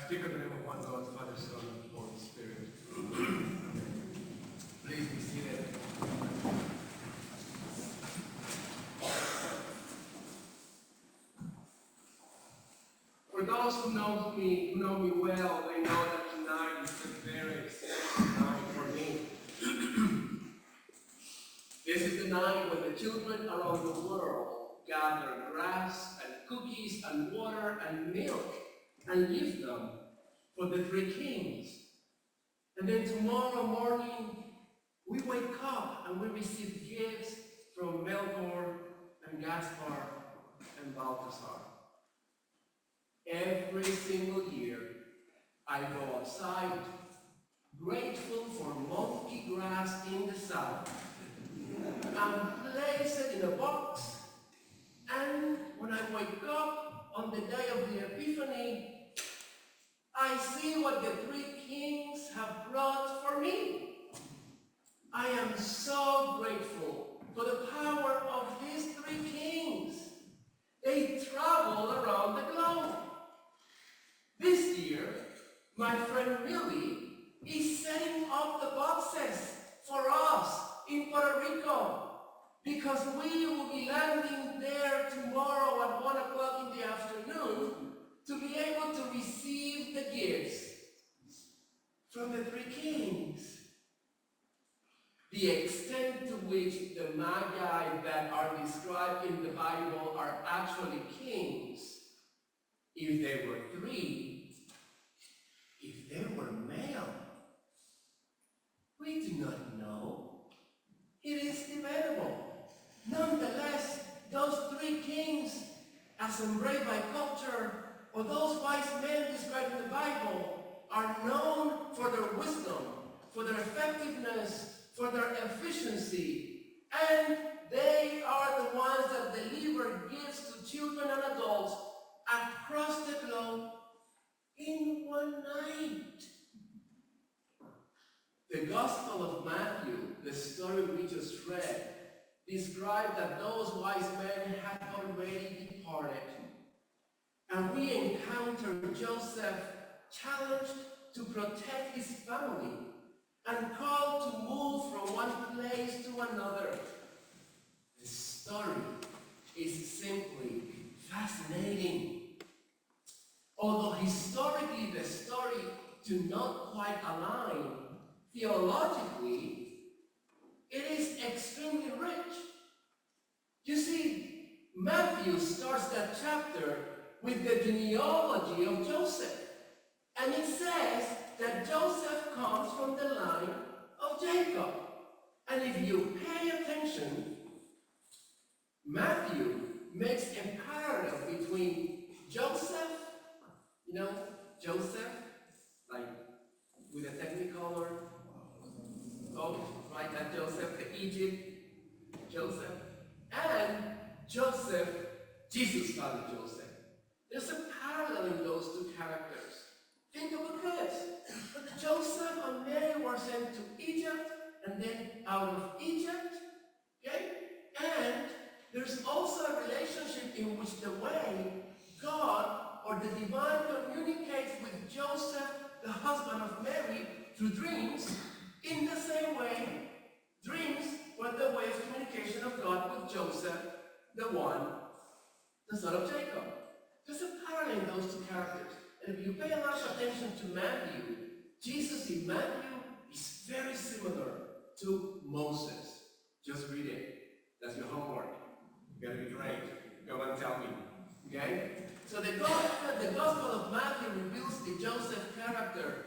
speak in the name of one God, Father, Son, and Holy Spirit. Please be seated. For those who know me well, they know that tonight is a very special night for me. This is the night when the children around the world gather grass and cookies and water and milk and leave them for the three kings. And then tomorrow morning, we wake up and we receive gifts from Melbourne and Gaspar and Balthasar. Every single year, I go outside, grateful for monkey grass in the sun, and place it in a box. And when I wake up on the day of the Epiphany, I see what the three kings have brought for me. I am so grateful for the power of these three kings. They travel around the globe. This year, my friend Millie is setting up the boxes for us in Puerto Rico because we will be landing there tomorrow at 1 o'clock in the afternoon to be able to receive the gifts from the three kings. The extent to which the Magi that are described in the Bible are actually kings, if they were three, if they were male, we do not know. It is debatable. Nonetheless, those three kings, as embraced by culture, or those wise men described in the Bible, are known for their wisdom, for their effectiveness, for their efficiency, and they are the ones that deliver gifts to children and adults across the globe in one night. The Gospel of Matthew, the story we just read, described that those wise men had already departed. And we encounter Joseph challenged to protect his family and called to move from one place to another. The story is simply fascinating. Although historically the story do not quite align, theologically, it is extremely rich. You see, Matthew starts that chapter with the genealogy of Joseph. And it says that Joseph comes from the line of Jacob. And if you pay attention, Matthew makes a parallel between Joseph, Joseph, like with a technicolor, right, that Joseph, the Egypt, Joseph, and Joseph, Jesus' father Joseph. There's a parallel in those two characters. Think about this. Joseph and Mary were sent to Egypt, and then out of Egypt, okay? And there's also a relationship in which the way God or the divine communicates with Joseph, the husband of Mary, through dreams. In the same way, dreams were the way of communication of God with Joseph, the son of Jacob. There's a parallel in those two characters. And if you pay a lot of attention to Matthew, Jesus in Matthew is very similar to Moses. Just read it. That's your homework. You're going to be great. Go and tell me. Okay? So the Gospel of Matthew reveals the Joseph character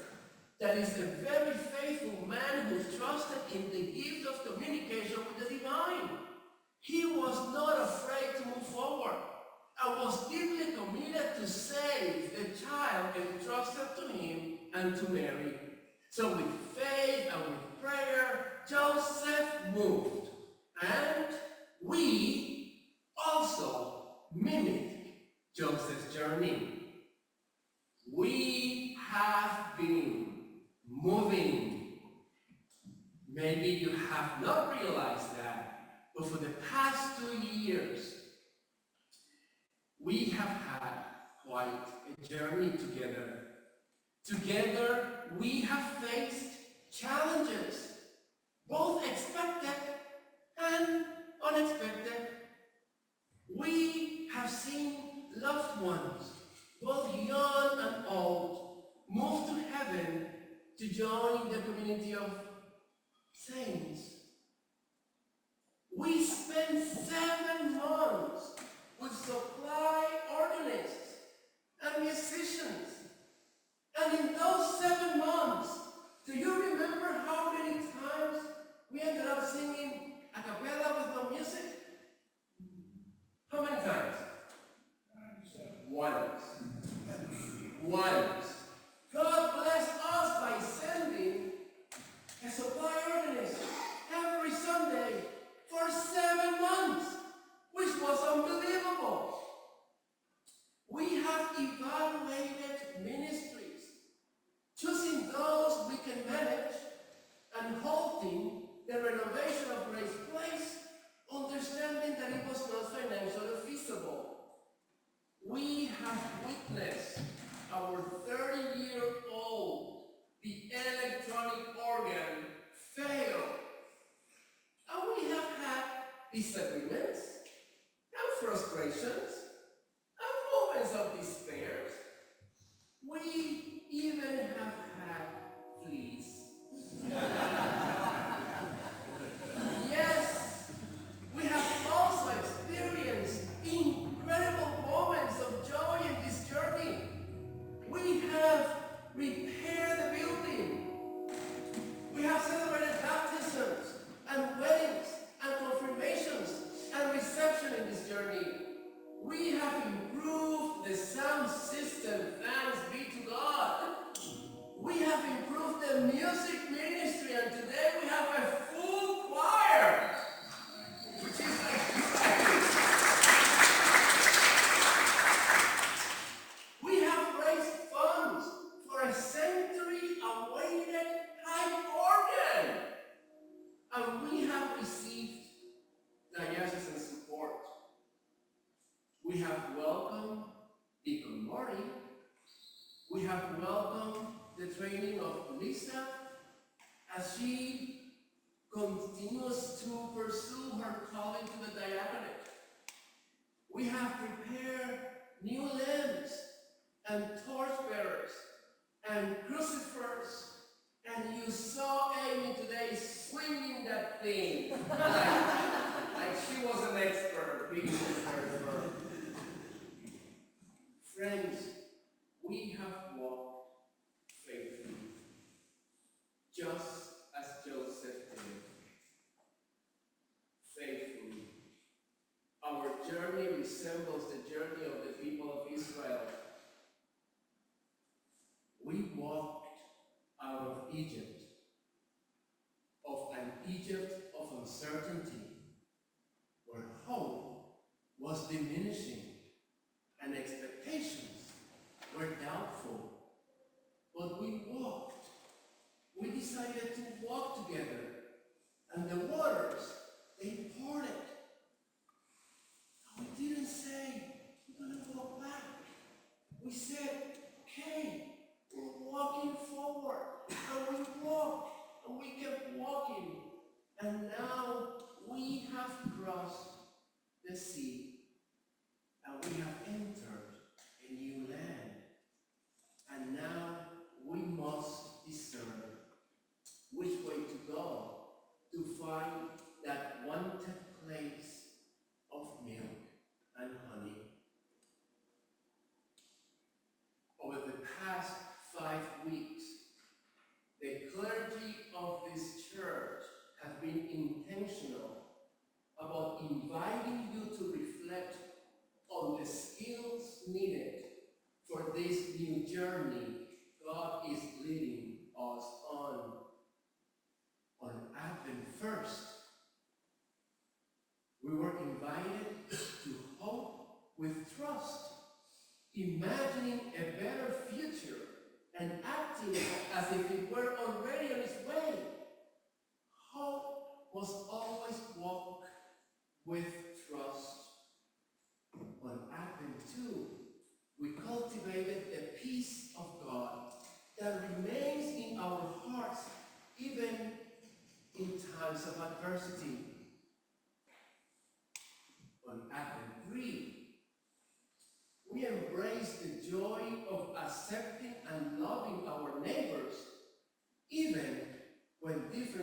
that is a very faithful man who trusted in the gift of communication with the divine. He was not afraid to move forward and was deeply committed to save the child entrusted to him and to Mary. So with faith and with prayer, Joseph moved. And we also mimic Joseph's journey. We have been moving. Maybe you have not realized that, but for the past 2 years, we have had quite a journey together. Together, we have faced challenges, both expected and unexpected. We have seen loved ones, both young and old, move to heaven to join the community of saints. We spent 7 months with supply organists and musicians. And in those 7 months, do you remember how many times we ended up singing a cappella with no music? How many times? Once. Once. God blessed us by sending a supply organist every Sunday for 7 months, which was unbelievable. We have evaluated ministries, choosing those we can manage and halting the renovation of Grace Place, understanding that it was not financially feasible. We have witnessed our 30-year-old, the electronic organ, fail. And we have had disagreements and frustrations and moments of despair. We even have had fleas. Yes, we have also experienced incredible moments of joy in this journey. We have repaired the building. We have celebrated baptisms and weddings and confirmations and reception in this journey. We have improved the sound system, thanks be to God. We have improved the music ministry, and today we have a full choir, which is exciting. We have raised funds for a century-awaited high organ, and we have received diocesan support. We have welcomed Deacon Marty. We have welcomed the training of Lisa as she continues to pursue her calling to the diaconate. We have prepared new lamps and torchbearers and crucifers, and you saw Amy today swinging that thing like she was an expert being prepared for her. Friends, we have walked faithfully, just as Joseph did. Faithfully. Our journey resembles the journey of the people of Israel. We walked out of Egypt, of an Egypt of uncertainty, where hope was diminishing and expectations were doubtful. But we walked. We decided to walk together, and the waters, they parted. And we didn't say, we're going to walk back. We said, okay, we're walking forward. And we walked, and we kept walking. And now we have crossed the sea, and we have entered a new land. And now we must discern which way to go to find that wanted place of milk and honey. Over the past 5 weeks, the clergy of this church have been intentional about inviting you to reflect on the skills needed for this new journey God is leading us on Advent first. We were invited to hope with trust, imagining a better future and acting as if it were already on its way. Hope must always walk with trust. On Advent 2, we cultivated the peace of God that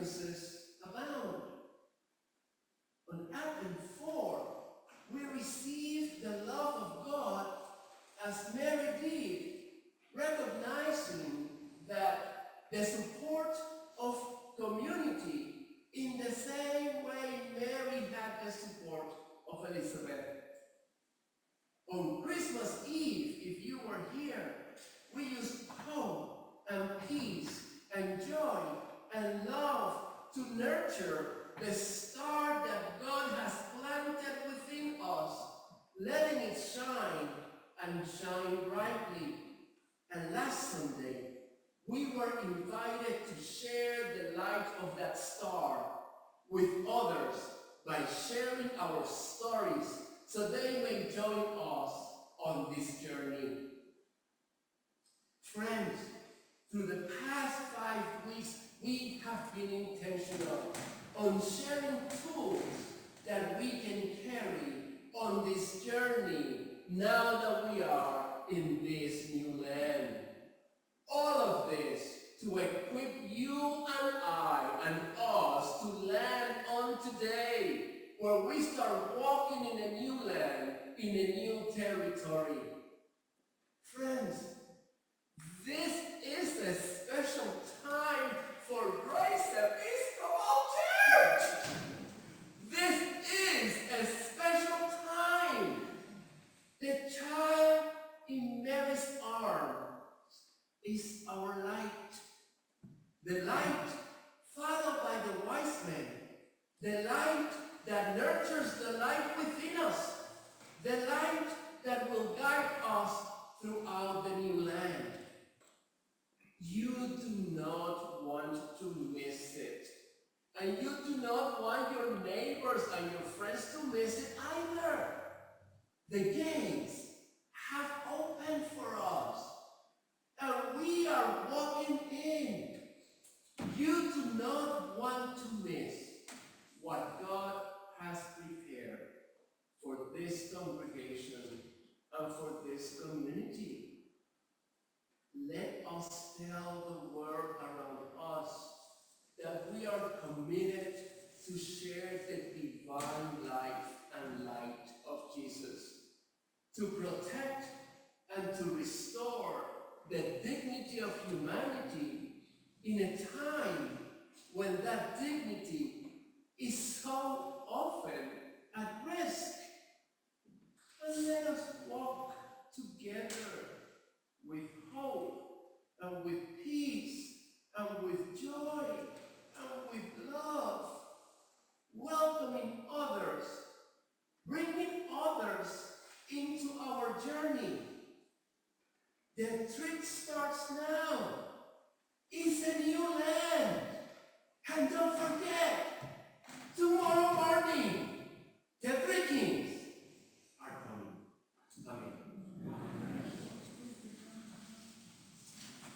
experiences abound. On Advent 4, we receive the love of God as Mary did, recognizing that the support of community in the same way Mary had the support of Elizabeth. On Christmas Eve, if you were here, we used hope and peace and joy and love to nurture the star that God has planted within us, letting it shine and shine brightly. And last Sunday, we were invited to share the light of that star with others by sharing our stories so they may join us on this journey. Friends, through the past 5 weeks, we have been intentional on sharing tools that we can carry on this journey now that we are in this new land. All of this to equip you and I and us to land on today, where we start walking in a new land, in a new territory. Friends, this is a special time for Grace Episcopal Church. This is a special time. The child in Mary's arms is our light. The light followed by the wise men. The light that nurtures the light within us. The light that will guide us throughout the new land. You do not want to miss it. And you do not want your neighbors and your friends to miss it either. The gates have opened for us, and we are walking in. You do not want to miss what God has prepared for this congregation and for this community. Let us tell the world around us that we are committed to share the divine life and light of Jesus, to protect and to restore the dignity of humanity in a time when that dignity is so often at risk. And let us walk together with hope and with peace and with joy and with love, welcoming others, bringing others into our journey. The trip starts now. It's a new land.